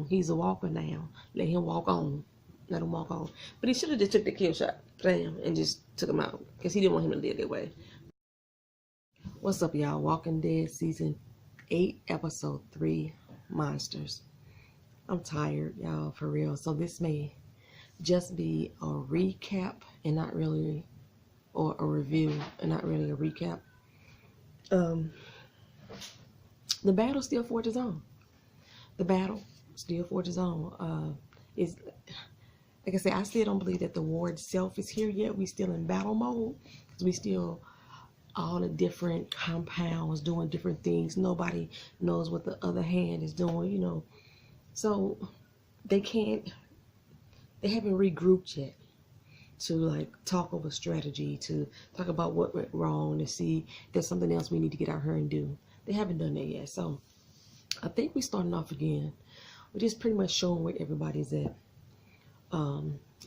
on. He's a walker now. Let him walk on. Let him walk on. But he should have just took the kill shot, bam, and just took him out because he didn't want him to live that way. What's up, y'all? Walking Dead season 8, episode 3, Monsters. I'm tired, y'all, for real. So this may just be a recap and not really, or a review and not really a recap. The battle still forges on. The battle still forges on. Is like I said, I still don't believe that the war itself is here yet. We still in battle mode. We still all the different compounds doing different things. Nobody knows what the other hand is doing, you know. So they haven't regrouped yet to like talk over strategy, to talk about what went wrong, to see if there's something else we need to get out here and do. They haven't done that yet. So I think we're starting off again. We're just pretty much showing where everybody's at.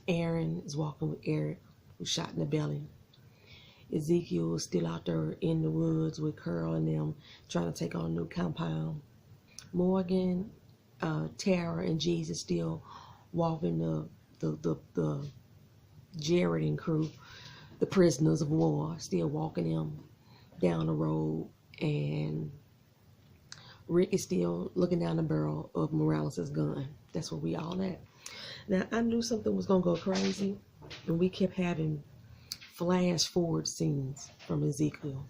Aaron is walking with Eric, who's shot in the belly. Ezekiel is still out there in the woods with Carl and them trying to take on a new compound. Morgan, Tara, and Jesus still walking the Jared and crew, the prisoners of war, still walking them down the road. And Rick is still looking down the barrel of Morales' gun. That's where we all at. Now, I knew something was going to go crazy, and we kept having flash forward scenes from Ezekiel.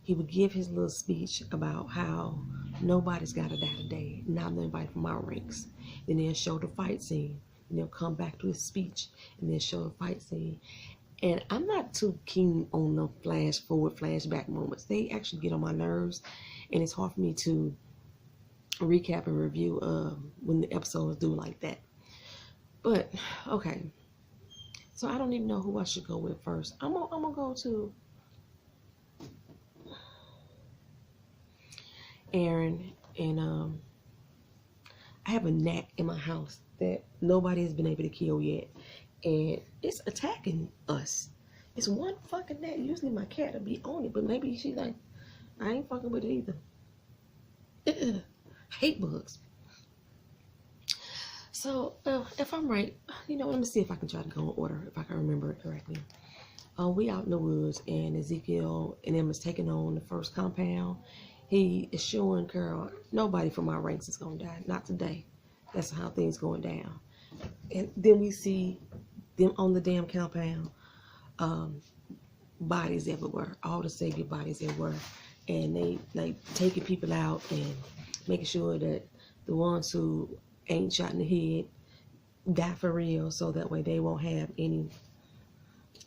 He would give his little speech about how nobody's got to die today, not nobody from our ranks. Then they'll show the fight scene, and they'll come back to his speech, and then show the fight scene. And I'm not too keen on the flash forward, flashback moments. They actually get on my nerves, and it's hard for me to recap and review when the episodes do like that. But okay, so I don't even know who I should go with first. I'm gonna go to Aaron, and I have a gnat in my house that nobody has been able to kill yet, and it's attacking us. It's one fucking gnat. Usually my cat would be on it, but maybe she's like, I ain't fucking with it either. Hate bugs. So if I'm right, you know, let me see if I can try to go in order, if I can remember it correctly. We out in the woods, and Ezekiel and them is taking on the first compound. He is showing Carol, nobody from our ranks is gonna die, not today. That's how things going down. And then we see them on the damn compound, bodies everywhere, all the Savior bodies everywhere, and they like taking people out and making sure that the ones who ain't shot in the head die for real, so that way they won't have any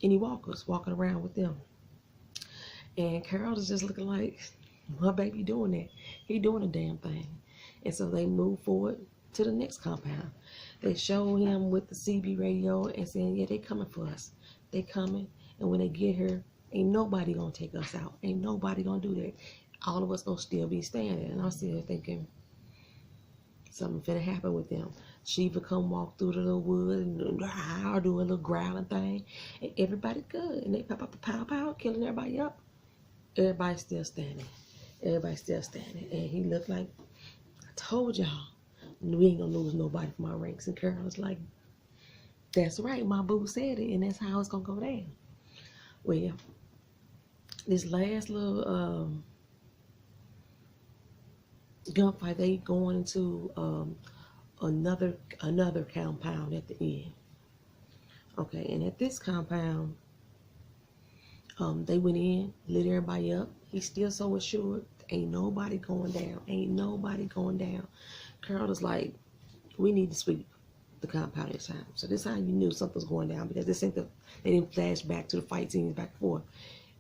walkers walking around with them. And Carol is just looking like, my baby doing that. He doing a damn thing. And so they move forward to the next compound. They show him with the CB radio and saying, yeah, they coming for us. They coming, and when they get here, ain't nobody gonna take us out. Ain't nobody gonna do that. All of us gonna still be standing. And I'm still thinking, something finna happen with them. Shiva come walk through the little wood and do a little growling thing, and everybody good. And they pop up the pow, killing everybody up. Everybody's still standing. Everybody's still standing. And he looked like, I told y'all, we ain't gonna lose nobody from our ranks. And Carol was like, that's right, my boo said it, and that's how it's gonna go down. Well, this last little gunfight, they going into another compound at the end. Okay, and at this compound, they went in, lit everybody up. He's still so assured, ain't nobody going down. Ain't nobody going down. Carol is like, we need to sweep the compound this time. So this time you knew something's going down, because this ain't they didn't flash back to the fight scenes back and forth.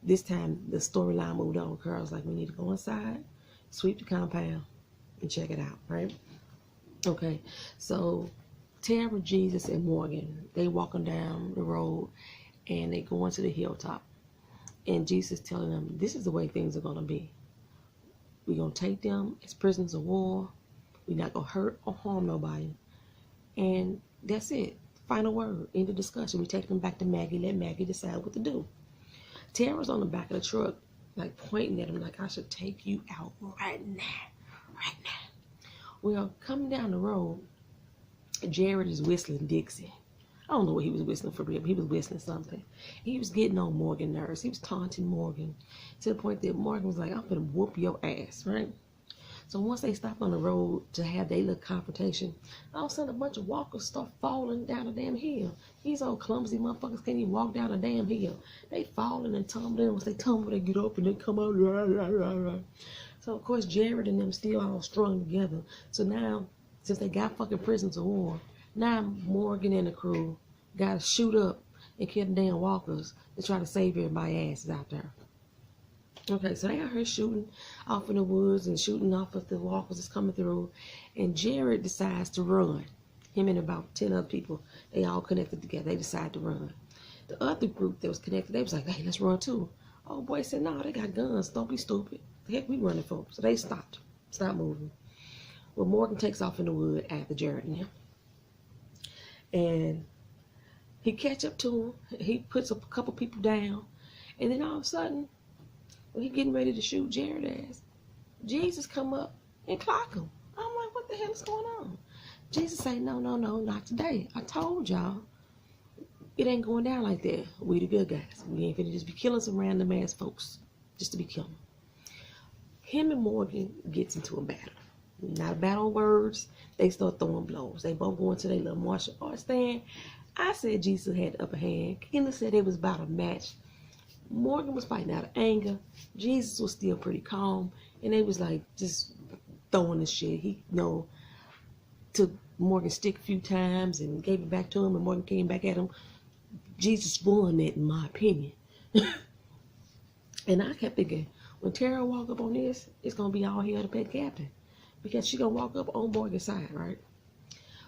This time the storyline moved on. Carol's like, we need to go inside, sweep the compound, and check it out, right? Okay, so Tara, Jesus, and Morgan, they walking down the road, and they going to the hilltop. And Jesus telling them, this is the way things are going to be. We're going to take them as prisoners of war. We're not going to hurt or harm nobody. And that's it. Final word. End of discussion. We take them back to Maggie. Let Maggie decide what to do. Tara's on the back of the truck, like pointing at him like, I should take you out right now. Right now. Well, coming down the road, Jared is whistling Dixie. I don't know what he was whistling for real, but he was whistling something. He was getting on Morgan's nerves. He was taunting Morgan to the point that Morgan was like, I'm gonna whoop your ass, right? So once they stopped on the road to have their little confrontation, all of a sudden a bunch of walkers start falling down the damn hill. These old clumsy motherfuckers can't even walk down the damn hill. They falling and tumbling. Once they tumble, they get up and they come out. Rah, rah, rah, rah. So of course Jared and them still all strung together. So now, since they got fucking prisoners of war, now Morgan and the crew gotta shoot up and kill the damn walkers to try to save everybody's asses out there. Okay, so they out here shooting off in the woods and shooting off of the walkers that's coming through, and Jared decides to run. Him and about 10 other people, they all connected together. They decide to run. The other group that was connected, they was like, hey, let's run too. Oh boy said, no, they got guns. Don't be stupid. The heck we running for? So they stopped moving. Well, Morgan takes off in the wood after Jared and him. And he catch up to him. He puts a couple people down. And then all of a sudden, when he getting ready to shoot Jared ass, Jesus come up and clock him. I'm like, what the hell is going on? Jesus say, no, not today. I told y'all, it ain't going down like that. We the good guys. We ain't finna just be killing some random ass folks just to be killing. Him and Morgan gets into a battle. Not a battle of words. They start throwing blows. They both go into their little martial arts stand. I said Jesus had the upper hand. Kendall said it was about a match. Morgan was fighting out of anger. Jesus was still pretty calm. And they was like just throwing the shit. He, took Morgan's stick a few times and gave it back to him. And Morgan came back at him. Jesus won that, in my opinion. And I kept thinking, when Tara walk up on this, it's going to be all hell to pet captain. Because she going to walk up on Morgan's side, right?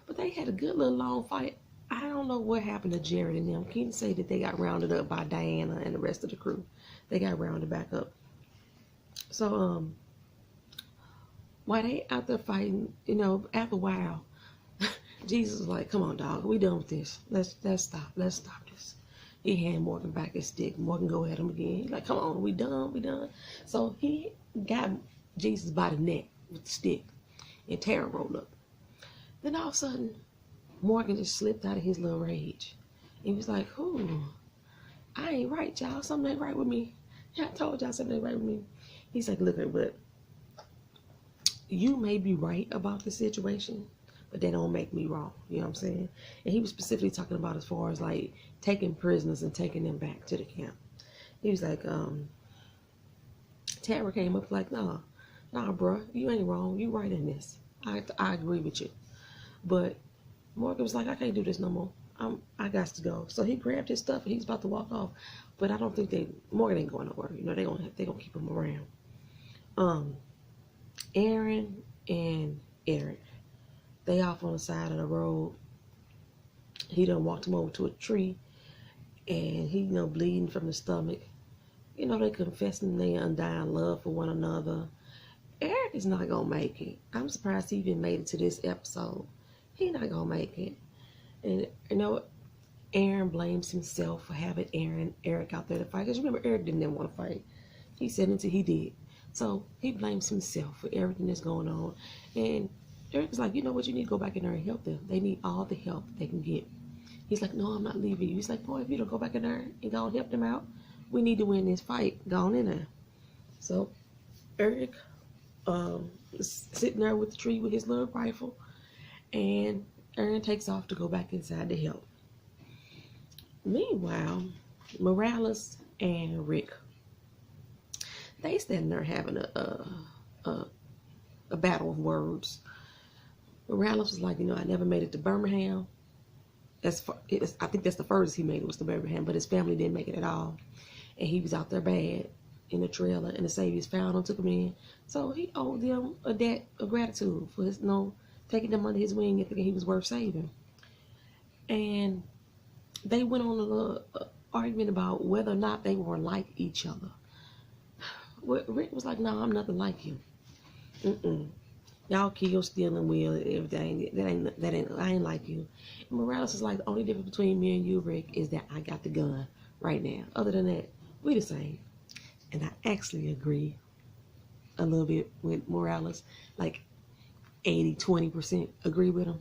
But they had a good little long fight. I don't know what happened to Jared and them. Can you say that they got rounded up by Diana and the rest of the crew? They got rounded back up. So, while they out there fighting, after a while, Jesus was like, come on, dog, we done with this. Let's stop. Let's stop this. He hand Morgan back his stick. Morgan go at him again. He's like, come on, we done. So he got Jesus by the neck with the stick, and Tara rolled up. Then all of a sudden, Morgan just slipped out of his little rage. He was like, I ain't right, y'all. Something ain't right with me. Yeah, I told y'all something ain't right with me. He's like, look, but you may be right about the situation, but that don't make me wrong. You know what I'm saying? And he was specifically talking about as far as like taking prisoners and taking them back to the camp. He was like, Tara came up like, nah, bro, you ain't wrong. You right in this. I agree with you. But Morgan was like, I can't do this no more. I got to go. So he grabbed his stuff and he's about to walk off. But I don't think Morgan ain't going nowhere. They gonna keep him around. Aaron and Eric, they off on the side of the road. He done walked him over to a tree, and he, bleeding from the stomach. They confessing their undying love for one another. Eric is not gonna make it. I'm surprised he even made it to this episode. He not gonna make it. And Aaron blames himself for having Eric out there to fight. Because remember, Eric didn't want to fight. He said until he did. So he blames himself for everything that's going on. And Eric was like, you know what, you need to go back in there and help them. They need all the help they can get. He's like, no, I'm not leaving you. He's like, boy, if you don't go back in there and go and help them out, we need to win this fight. Go on in there. So Eric is sitting there with the tree with his little rifle. And Aaron takes off to go back inside to help. Meanwhile, Morales and Rick, they standing there having a battle of words. Morales was like, I never made it to Birmingham. I think that's the furthest he made it was to Birmingham, but his family didn't make it at all. And he was out there bad in the trailer, and the Saviors found him, took him in. So he owed them a debt of gratitude for his, taking them under his wing and thinking he was worth saving. And they went on a little argument about whether or not they were like each other. Rick was like, no, I'm nothing like you. Y'all kill, steal, and will everything. I ain't like you. And Morales is like, the only difference between me and you, Rick, is that I got the gun right now. Other than that, we the same. And I actually agree a little bit with Morales. Like, 80-20% agree with him?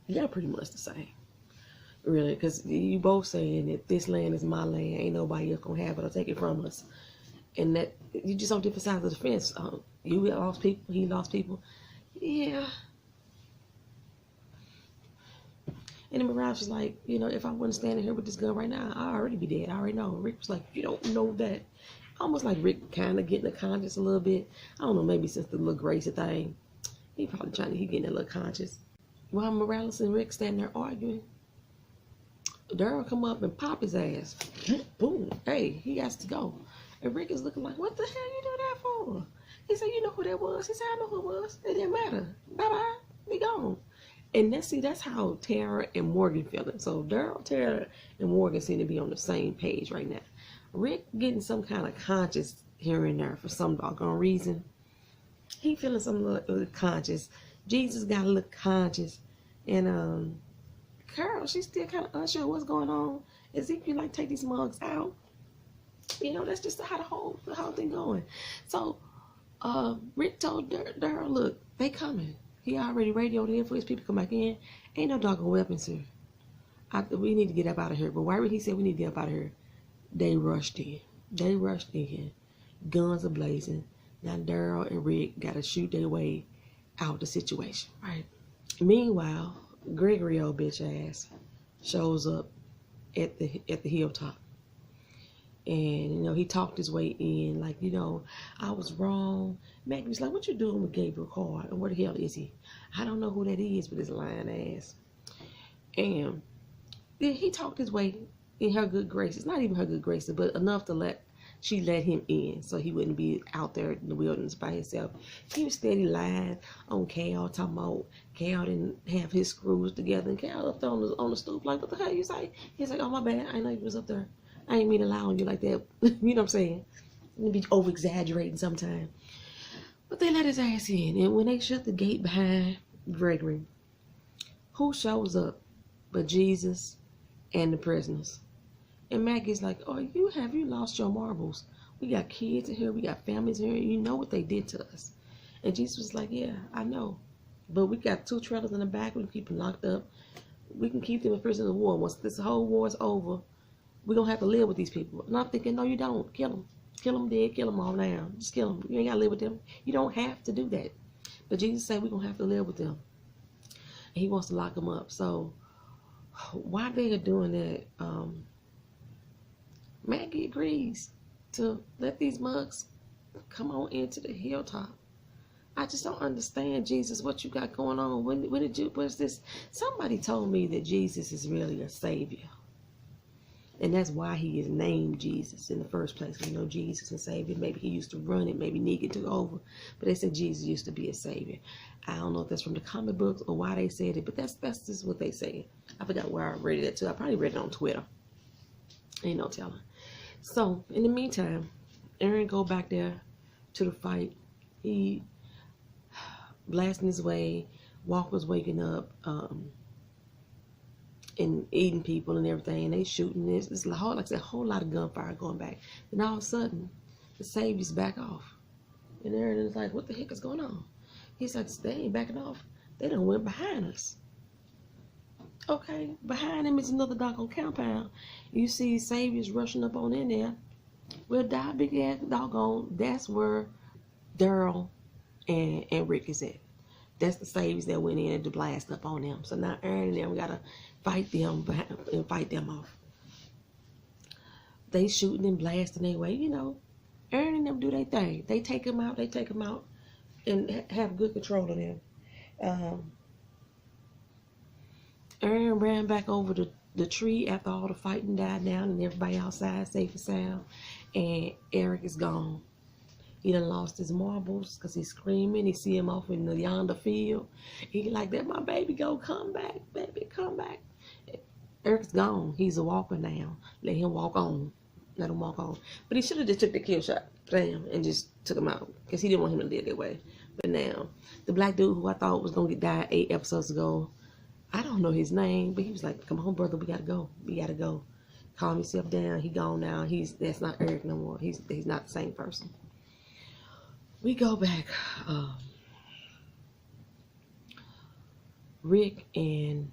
Yeah, pretty much the same. Really, because you both saying that this land is my land, ain't nobody else gonna have it or take it from us. And that you just on different sides of the fence. You lost people, he lost people. Yeah. And then Mirage was like, you know, if I wasn't standing here with this gun right now, I'd already be dead. I already know. Rick was like, you don't know that. Almost like Rick kind of getting the conscious a little bit. I don't know, maybe since the little Gracie thing. He probably he getting a little conscious. While Morales and Rick standing there arguing, Daryl come up and pop his ass. Boom. Hey, he has to go. And Rick is looking like, what the hell you do that for? He said, you know who that was? He said, I know who it was. It didn't matter. Bye-bye. Be gone. And that's how Tara and Morgan feeling. So Daryl, Tara, and Morgan seem to be on the same page right now. Rick getting some kind of conscious here and there for some doggone reason. He feeling some little conscious. Jesus got a little conscious. And Carol, she's still kind of unsure what's going on. Ezekiel like take these mugs out. You know, that's just how the whole thing going. So Rick told Daryl, look, they coming. He already radioed in for his people to come back in. Ain't no doggone weapons here. We need to get up out of here. But why would he say we need to get up out of here? They rushed in. They rushed in. Guns are blazing. Now Daryl and Rick got to shoot their way out the situation, right? Meanwhile, Gregory, old bitch ass, shows up at the hilltop. And, you know, he talked his way in, like, you know, I was wrong. Maggie was like, what you doing with Gabriel Card? And where the hell is he? I don't know who that is with his lying ass. And then he talked his way in her good graces. Not even her good graces, but enough to she let him in so he wouldn't be out there in the wilderness by himself. He was steady lying on Cal, talking about Cal didn't have his screws together. And Cal up there on the stoop, like, what the hell you say? He's like, oh, my bad. I know you was up there. I ain't mean to lie on you like that. You know what I'm saying? You be over-exaggerating sometimes. But they let his ass in. And when they shut the gate behind Gregory, who shows up but Jesus and the prisoners? And Maggie's like, oh, have you lost your marbles? We got kids in here. We got families here. You know what they did to us. And Jesus was like, yeah, I know. But we got 2 trailers in the back. We can keep them locked up. We can keep them in prison of war. Once this whole war is over, we're going to have to live with these people. And I'm thinking, no, you don't. Kill them. Kill them dead. Kill them all now. Just kill them. You ain't got to live with them. You don't have to do that. But Jesus said we're going to have to live with them. And he wants to lock them up. So while they are doing that, Maggie agrees to let these mugs come on into the hilltop. I just don't understand, Jesus, what you got going on. What's this? Somebody told me that Jesus is really a savior. And that's why he is named Jesus in the first place. You know, Jesus and Savior. Maybe he used to run it. Maybe Negan took over. But they said Jesus used to be a Savior. I don't know if that's from the comic books or why they said it. But that's just what they said. I forgot where I read it too. I probably read it on Twitter. Ain't no telling. So, in the meantime, Aaron go back there to the fight. He blasting his way. Walker's waking up. And eating people and everything, and they shooting this. It's like I said, a whole lot of gunfire going back. Then all of a sudden, the Savior's back off. And Aaron is like, what the heck is going on? He's like, they ain't backing off. They done went behind us. Okay, behind him is another doggone compound. You see Savior's rushing up on in there. Well, big ass doggone, that's where Daryl and Rick is at. That's the Saviors that went in to blast up on them. So now Aaron and them gotta fight them and fight them off. They shooting and blasting their way, you know. Aaron and them do their thing. They take them out, and have good control of them. Aaron ran back over the tree after all the fighting died down and everybody outside safe and sound. And Eric is gone. He done lost his marbles because he's screaming. He see him off in the yonder field. He like, that my baby go, come back, baby, come back. Eric's gone. He's a walker now. Let him walk on. Let him walk on. But he should have just took the kill shot, bam, and just took him out because he didn't want him to live that way. But now, the black dude who I thought was going to die 8 episodes ago, I don't know his name, but he was like, come on, brother, we got to go. We got to go. Calm yourself down. He gone now. That's not Eric no more. He's not the same person. We go back. Rick and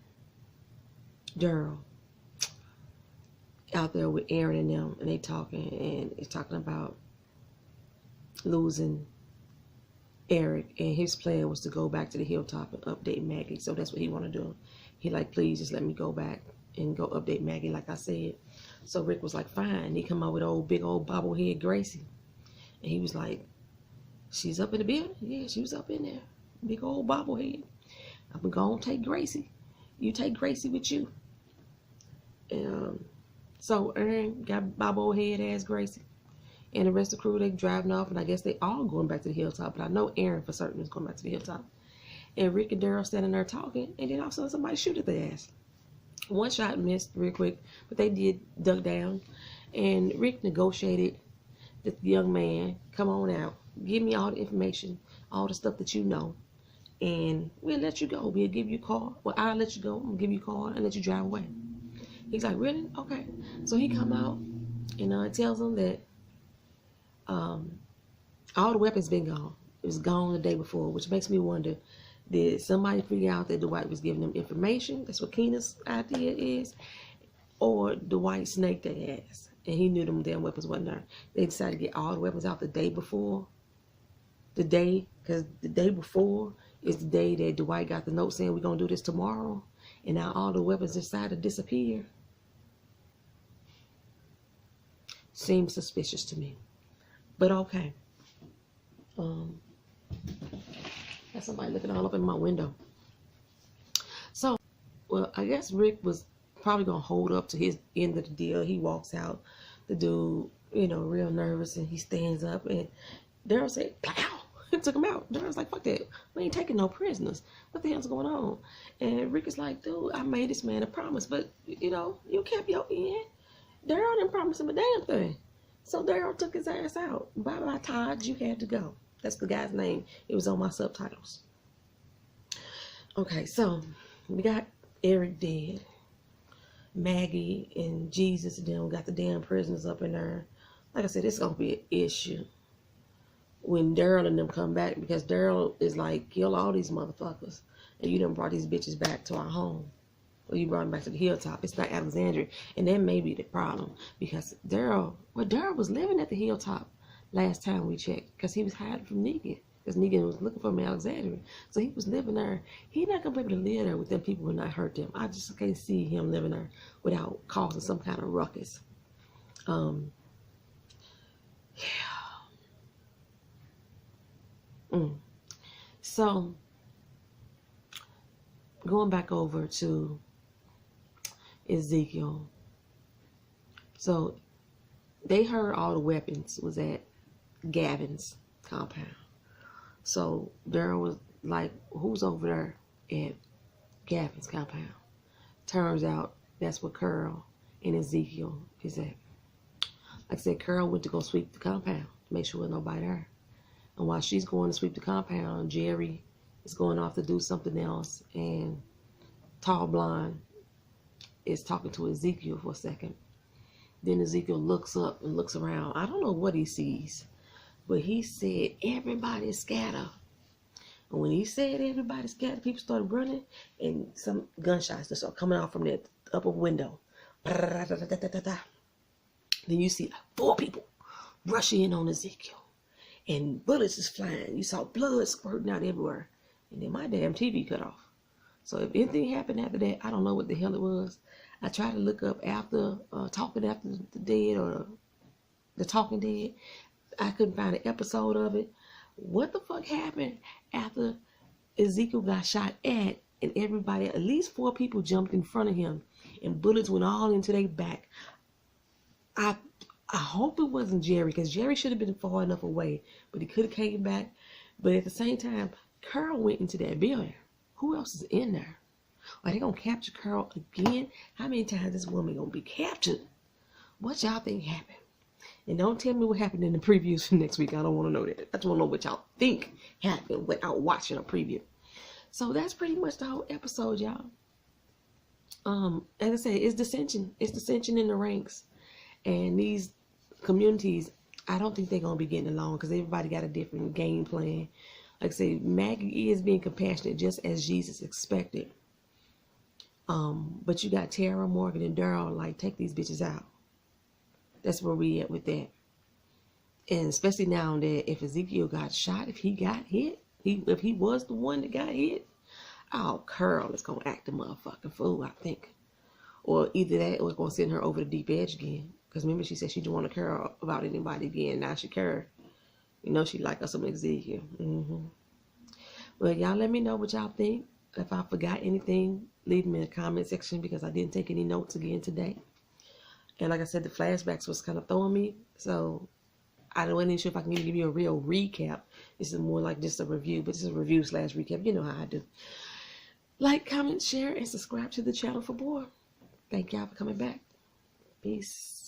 Daryl out there with Aaron and them, and they talking, and it's talking about losing Eric, and his plan was to go back to the hilltop and update Maggie. So that's what he want to do. He like, please just let me go back and go update Maggie like I said. So Rick was like, fine. He come out with big old bobblehead Gracie, and he was like, she's up in the building. Yeah, she was up in there, big old bobblehead. I'm gonna take Gracie. You take Gracie with you. And so Aaron got bobblehead ass Gracie. And the rest of the crew, they driving off, and I guess they all going back to the hilltop. But I know Aaron for certain is going back to the hilltop. And Rick and Daryl standing there talking, and then all of a sudden somebody shoot at their ass. One shot missed real quick, but they did duck down. And Rick negotiated the young man, come on out, give me all the information, all the stuff that you know, and we'll let you go. We'll give you a car. Well, I'll let you go. I'm going to give you a car and let you drive away. He's like, really? Okay. So he come out and tells them that all the weapons been gone. It was gone the day before, which makes me wonder, did somebody figure out that Dwight was giving them information? That's what Keena's idea is. Or Dwight snaked their ass, and he knew them damn weapons wasn't there. They decided to get all the weapons out the day before. Because the day before is the day that Dwight got the note saying we're going to do this tomorrow. And now all the weapons decided to disappear. Seems suspicious to me. But okay. Got somebody looking all up in my window. So, well, I guess Rick was probably going to hold up to his end of the deal. He walks out. The dude, real nervous, and he stands up, and Daryl said, pow! It took him out. Daryl's like, fuck that. We ain't taking no prisoners. What the hell's going on? And Rick is like, dude, I made this man a promise, but, you kept your end. Daryl didn't promise him a damn thing. So Daryl took his ass out. Bye-bye, Todd, you had to go. That's the guy's name. It was on my subtitles. Okay, so we got Eric dead. Maggie and Jesus and them got the damn prisoners up in there. Like I said, it's going to be an issue when Daryl and them come back, because Daryl is like, kill all these motherfuckers. And you done brought these bitches back to our home. Well, you brought them back to the hilltop. It's not Alexandria. And that may be the problem, because Daryl was living at the hilltop last time we checked, because he was hiding from Negan, because Negan was looking for him in Alexandria. So he was living there. He's not going to be able to live there with them people and not hurt them. I just can't see him living there without causing some kind of ruckus. Yeah. So, going back over to Ezekiel. So, they heard all the weapons was at Gavin's compound. So, Daryl was like, who's over there at Gavin's compound? Turns out that's where Carl and Ezekiel is at. Like I said, Carl went to go sweep the compound to make sure there's nobody there. And while she's going to sweep the compound, Jerry is going off to do something else. And Tall Blonde is talking to Ezekiel for a second. Then Ezekiel looks up and looks around. I don't know what he sees, but he said, everybody scatter. And when he said everybody scatter, people started running, and some gunshots just started coming out from that upper window. Then you see 4 people rush in on Ezekiel. And bullets is flying. You saw blood squirting out everywhere. And then my damn TV cut off. So if anything happened after that, I don't know what the hell it was. I tried to look up after Talking After the Dead, or The Talking Dead. I couldn't find an episode of it. What the fuck happened after Ezekiel got shot at, and everybody, at least 4 people jumped in front of him, and bullets went all into their back? I hope it wasn't Jerry, because Jerry should have been far enough away, but he could have came back. But at the same time, Carl went into that building. Who else is in there? Are they going to capture Carl again? How many times this woman going to be captured? What y'all think happened? And don't tell me what happened in the previews for next week. I don't want to know that. I just want to know what y'all think happened without watching a preview. So that's pretty much the whole episode, y'all. As I said, it's dissension. It's dissension in the ranks. And these communities, I don't think they're going to be getting along, because everybody got a different game plan. Like I say, Maggie is being compassionate just as Jesus expected. But you got Tara, Morgan, and Daryl, like, take these bitches out. That's where we at with that. And especially now that if Ezekiel got shot, if he got hit, if he was the one that got hit, oh, Curl is going to act a motherfucking fool, I think. Or either that or it's going to send her over the deep edge again. Because remember, she said she didn't want to care about anybody again. Now she care. You know, she like us some Ezekiel. Well, y'all let me know what y'all think. If I forgot anything, leave me in the comment section because I didn't take any notes again today. And like I said, the flashbacks was kind of throwing me. So I wasn't even sure if I can even give you a real recap. This is more like just a review, but this is a review / recap. You know how I do. Like, comment, share, and subscribe to the channel for more. Thank y'all for coming back. Peace.